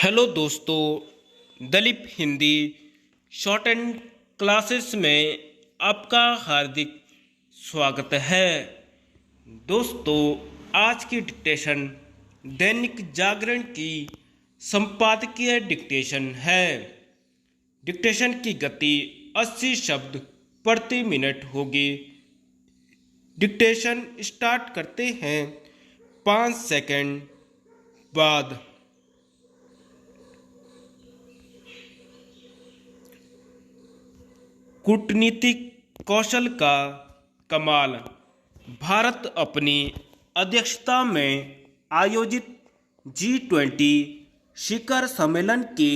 Hello दोस्तों, Dalip Hindi short and classes में आपका हार्दिक स्वागत है। दोस्तों, आज की डिक्टेशन दैनिक जागरण की संपादकीय डिक्टेशन है। डिक्टेशन की गति 80 शब्द प्रति मिनट होगी। डिक्टेशन स्टार्ट करते हैं 5 सेकंड बाद। कूटनीतिक कौशल का कमाल। भारत अपनी अध्यक्षता में आयोजित G20 शिखर सम्मेलन की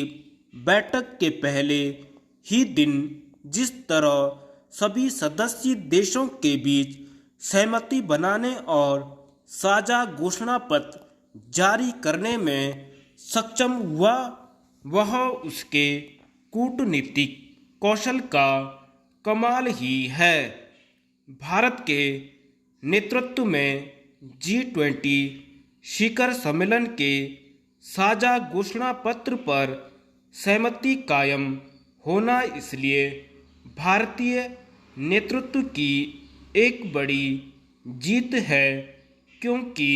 बैठक के पहले ही दिन जिस तरह सभी सदस्य देशों के बीच सहमति बनाने और साझा घोषणा पत्र जारी करने में सक्षम हुआ, वह उसके कूटनीतिक कौशल का कमाल ही है। भारत के नेतृत्व में G20 शिखर सम्मेलन के साझा घोषणा पत्र पर सहमति कायम होना इसलिए भारतीय नेतृत्व की एक बड़ी जीत है, क्योंकि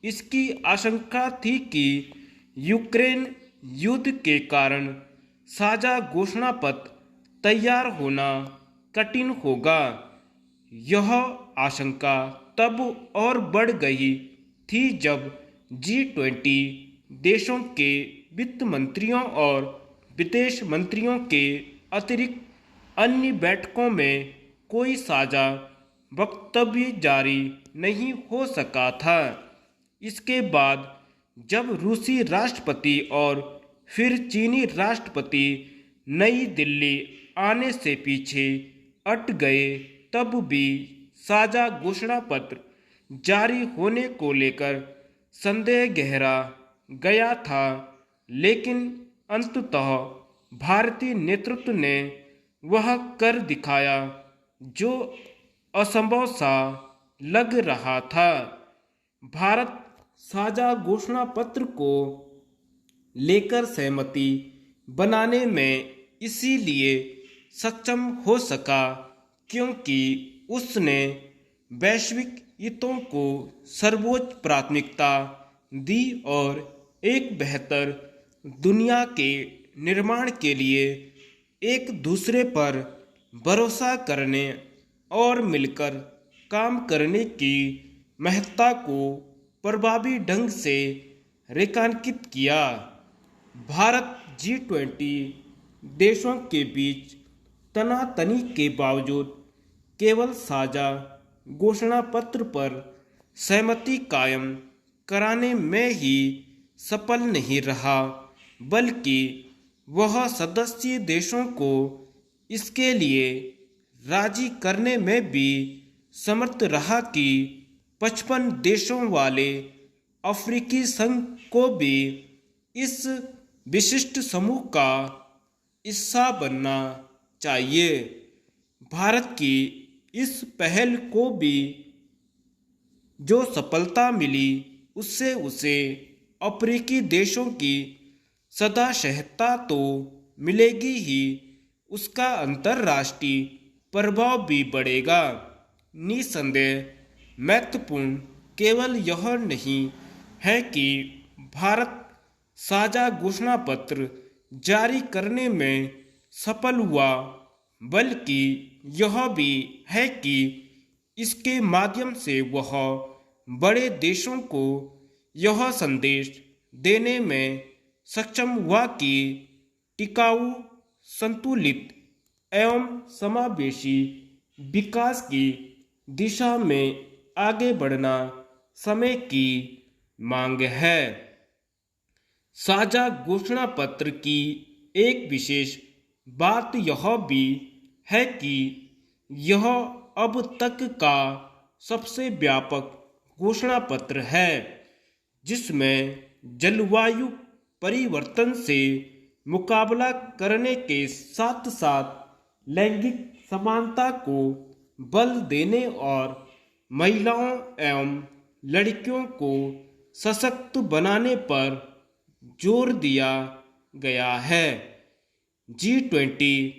इसकी आशंका थी कि यूक्रेन युद्ध के कारण साझा घोषणा पत्र तैयार होना कठिन होगा। यह आशंका तब और बढ़ गई थी जब G20 देशों के वित्त मंत्रियों और विदेश मंत्रियों के अतिरिक्त अन्य बैठकों में कोई साझा वक्तव्य जारी नहीं हो सका था। इसके बाद जब रूसी राष्ट्रपति और फिर चीनी राष्ट्रपति नई दिल्ली आने से पीछे हट गए, तब भी साझा घोषणा पत्र जारी होने को लेकर संदेह गहरा गया था, लेकिन अंततः भारतीय नेतृत्व ने वह कर दिखाया जो असंभव सा लग रहा था। भारत साझा घोषणा पत्र को लेकर सहमति बनाने में इसीलिए सक्षम हो सका क्योंकि उसने वैश्विक हितों को सर्वोच्च प्राथमिकता दी और एक बेहतर दुनिया के निर्माण के लिए एक दूसरे पर भरोसा करने और मिलकर काम करने की महत्ता को प्रभावी ढंग से रेखांकित किया। भारत G20 देशों के बीच तनातनी के बावजूद केवल साझा घोषणा पत्र पर सहमति कायम कराने में ही सफल नहीं रहा, बल्कि वह सदस्य देशों को इसके लिए राजी करने में भी समर्थ रहा कि 55 देशों वाले अफ्रीकी संघ को भी इस विशिष्ट समूह का हिस्सा बनना चाहिए। भारत की इस पहल को भी जो सफलता मिली, उससे उसे अफ्रीकी देशों की सदाशहता तो मिलेगी ही, उसका अंतर्राष्ट्रीय प्रभाव भी बढ़ेगा। निसंदेह महत्वपूर्ण केवल यह नहीं है कि भारत साझा घोषणा पत्र जारी करने में सफल हुआ, बल्कि यह भी है कि इसके माध्यम से वह बड़े देशों को यह संदेश देने में सक्षम हुआ कि टिकाऊ, संतुलित एवं समावेशी विकास की दिशा में आगे बढ़ना समय की मांग है। साझा घोषणा पत्र की एक विशेष बात यह भी है कि यह अब तक का सबसे व्यापक घोषणा पत्र है, जिसमें जलवायु परिवर्तन से मुकाबला करने के साथ साथ लैंगिक समानता को बल देने और महिलाओं एवं लड़कियों को सशक्त बनाने पर जोर दिया गया है। G20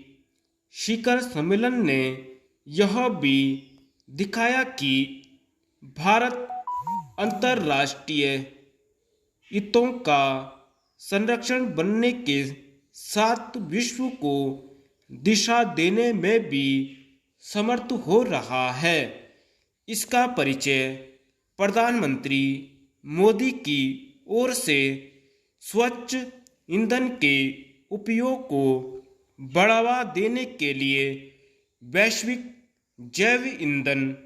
शिखर सम्मेलन ने यह भी दिखाया कि भारत अंतर्राष्ट्रीय हितों का संरक्षण बनने के साथ विश्व को दिशा देने में भी समर्थ हो रहा है। इसका परिचय प्रधानमंत्री मोदी की ओर से स्वच्छ ईंधन के उपयोग को बढ़ावा देने के लिए वैश्विक जैव ईंधन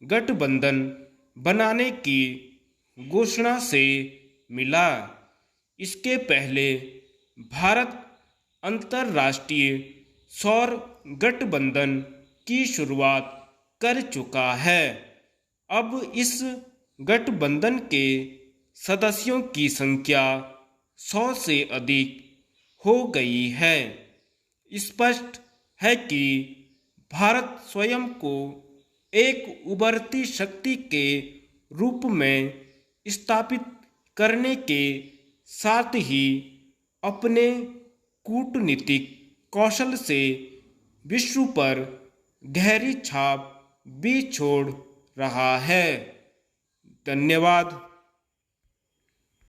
गठबंधन बनाने की घोषणा से मिला। इसके पहले भारत अंतर्राष्ट्रीय सौर गठबंधन की शुरुआत कर चुका है। अब इस गठबंधन के सदस्यों की संख्या 100 से अधिक हो गई है। स्पष्ट है कि भारत स्वयं को एक उभरती शक्ति के रूप में स्थापित करने के साथ ही अपने कूटनीतिक कौशल से विश्व पर गहरी छाप भी छोड़ रहा है। धन्यवाद।